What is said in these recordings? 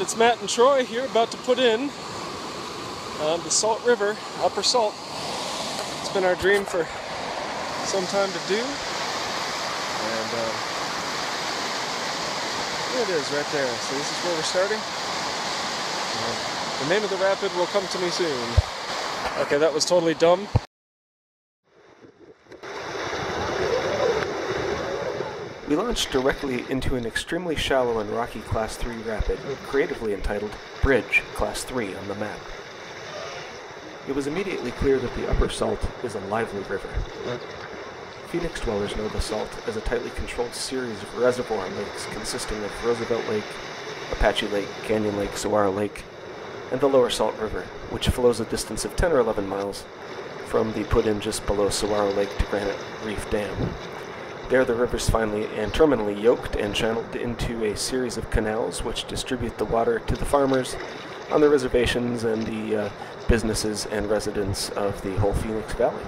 And it's Matt and Troy here about to put in the Salt River, Upper Salt. It's been our dream for some time to do. And there it is right there. So this is where we're starting. The name of the rapid will come to me soon. Okay, that was totally dumb. We launched directly into an extremely shallow and rocky Class 3 rapid, creatively entitled Bridge Class 3 on the map. It was immediately clear that the Upper Salt is a lively river. Phoenix dwellers know the Salt as a tightly controlled series of reservoir lakes consisting of Roosevelt Lake, Apache Lake, Canyon Lake, Saguaro Lake, and the Lower Salt River, which flows a distance of 10 or 11 miles from the put-in just below Saguaro Lake to Granite Reef Dam. There the rivers finally and terminally yoked and channeled into a series of canals which distribute the water to the farmers on the reservations and the businesses and residents of the whole Phoenix Valley.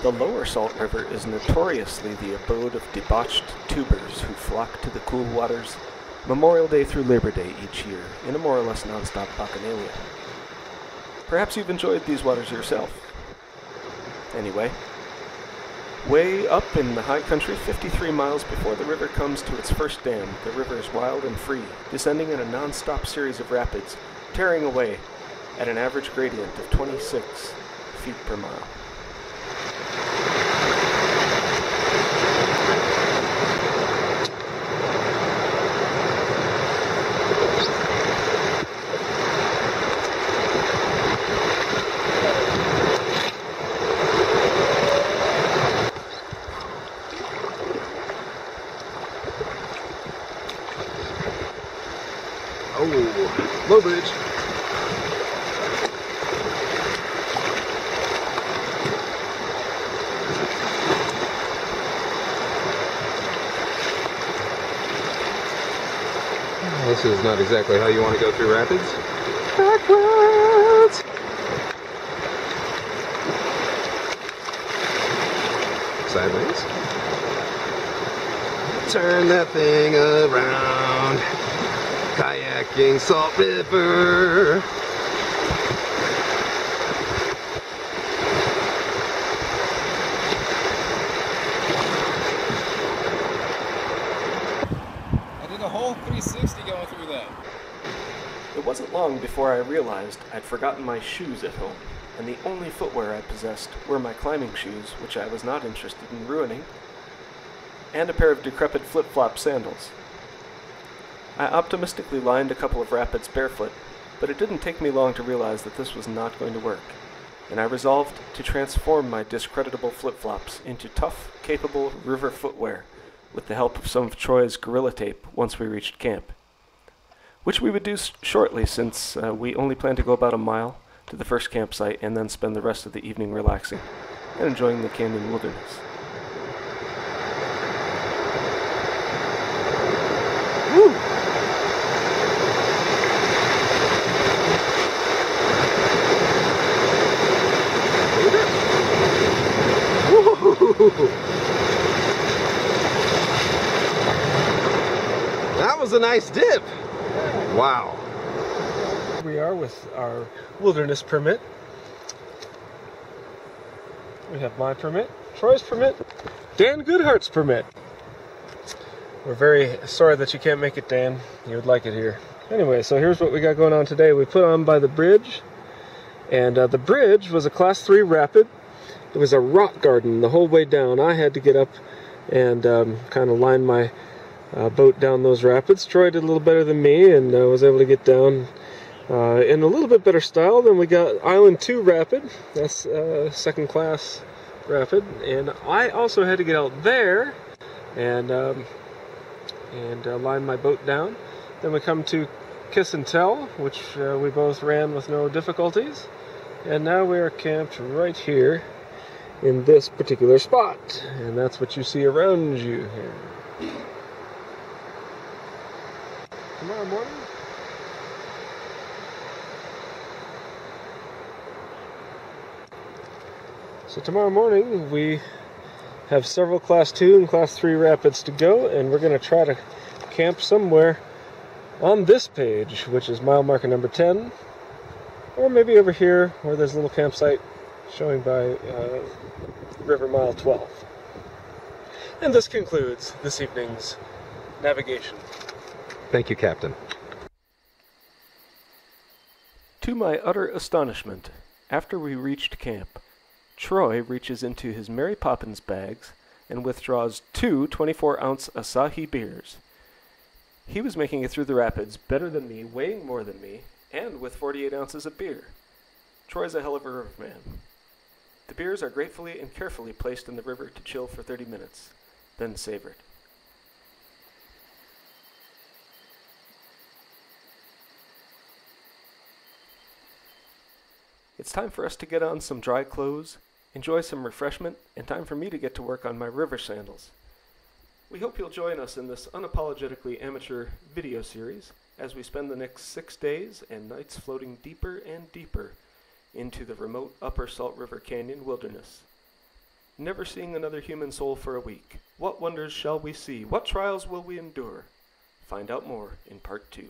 The Lower Salt River is notoriously the abode of debauched tubers who flock to the cool waters Memorial Day through Labor Day each year in a more or less non-stop bacchanalia. Perhaps you've enjoyed these waters yourself. Anyway, way up in the high country, 53 miles before the river comes to its first dam, the river is wild and free, descending in a non-stop series of rapids, tearing away at an average gradient of 26 feet per mile. Oh, low bridge. This is not exactly how you want to go through rapids. Backwards! Sideways. Turn that thing around. Kayaking Salt River. I did a whole 360 going through that. It wasn't long before I realized I'd forgotten my shoes at home, and the only footwear I possessed were my climbing shoes, which I was not interested in ruining, and a pair of decrepit flip-flop sandals. I optimistically lined a couple of rapids barefoot, but it didn't take me long to realize that this was not going to work, and I resolved to transform my discreditable flip-flops into tough, capable river footwear with the help of some of Troy's Gorilla Tape once we reached camp, which we would do shortly since we only plan to go about a mile to the first campsite and then spend the rest of the evening relaxing and enjoying the canyon wilderness. Woo! That was a nice dip. Wow. Here we are with our wilderness permit. We have my permit, Troy's permit, Dan Goodhart's permit. We're very sorry that you can't make it, Dan. You would like it here. Anyway, so here's what we got going on today. We put on by the bridge, and the bridge was a Class 3 rapid. It was a rock garden the whole way down. I had to get up and kind of line my boat down those rapids. Troy did a little better than me and was able to get down in a little bit better style. Then we got Island 2 rapid. That's second class rapid. And I also had to get out there and line my boat down. Then we come to Kiss and Tell, which we both ran with no difficulties. And now we are camped right here in this particular spot, and that's what you see around you here. Tomorrow morning, so tomorrow morning we have several Class 2 and Class 3 rapids to go, and we're going to try to camp somewhere on this page, which is mile marker number 10, or maybe over here where there's a little campsite showing by river mile 12. And this concludes this evening's navigation. Thank you, Captain. To my utter astonishment, after we reached camp, Troy reaches into his Mary Poppins bags and withdraws two 24-ounce Asahi beers. He was making it through the rapids better than me, weighing more than me, and with 48 ounces of beer. Troy's a hell of a riverman. The beers are gratefully and carefully placed in the river to chill for 30 minutes, then savored. It's time for us to get on some dry clothes, enjoy some refreshment, and time for me to get to work on my river sandals. We hope you'll join us in this unapologetically amateur video series as we spend the next 6 days and nights floating deeper and deeper into the remote Upper Salt River Canyon wilderness. Never seeing another human soul for a week. What wonders shall we see? What trials will we endure? Find out more in Part 2.